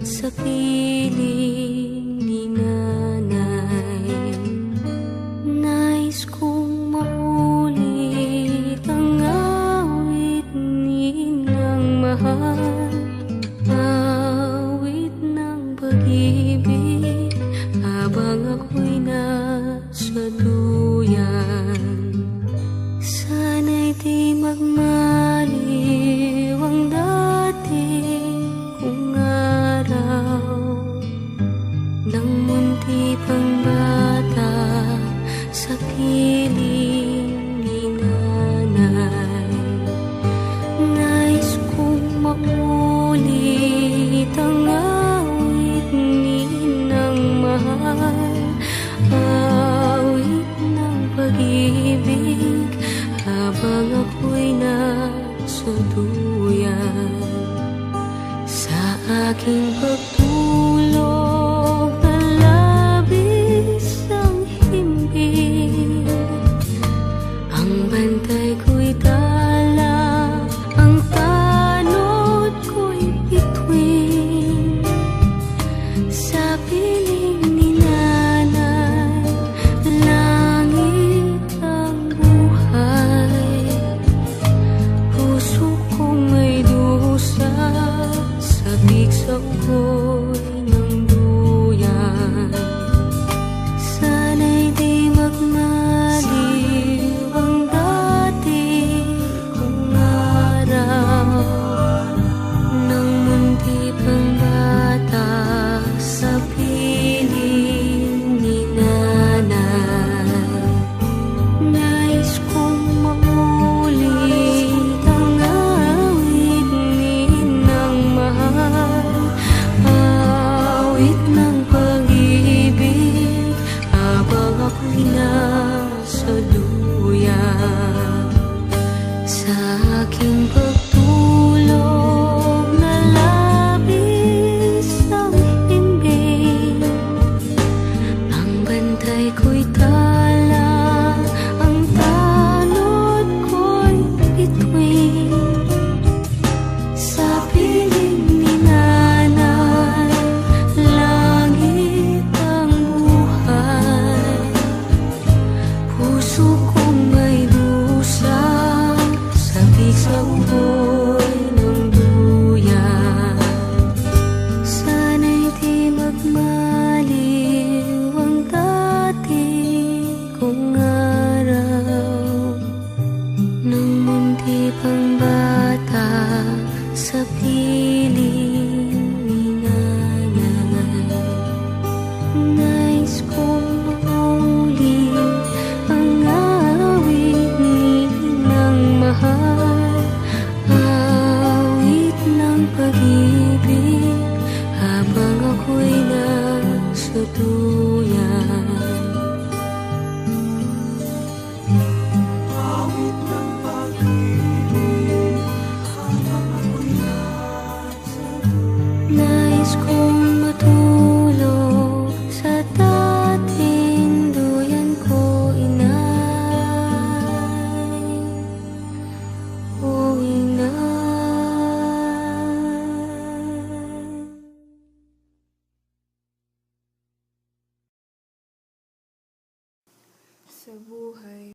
sa piling ni nanay. Nais kong maulit ang awit ni Inang mahal, awit ng pag-ibig habang ako'y nasa duyan. Sana'y di magmaliw ang dating kong araw, nang munti pang bata sa piling ni nanay. Nais kong maulit ang awit ni Inang mahal, awit ng pag-ibig habang ako'y nasa duyan. Sa aking pagtulog na labis ang himbing, ang bantay ko'y tala, ang tanod ko'y bituin. Sa piling ni nanay, langit ang buhay. Puso kong may dusa, sabik sa ukoy ng duyan. Sana'y di magmaliw ang dati kong araw, nang munti pang bata sa piling ni nanay. Nais kong maulit ang awit ni Inang mahal, awit ng pag-ibig habang ako'y nasa duyan. Sa aking pagtulog na labis ang himbing, ang bantay ko'y tala, ang tanod ko'y bituin. Sa piling ni nanay, langit ang buhay. Puso kong may dusa, sabik sa ukoy ng duyan. Sana'y di magmaliw ang dati kong araw, nang munti pang bata sa piling ni nanay. Nais kong maulit ang awit ni Inang mahal, awit ng pag-ibig habang ako'y nasa duyan. Awit ng pag-ibig habang ako'y nasa duyan. Nais kong matulog sa dating duyan ko, inay, o inay. Sa buhay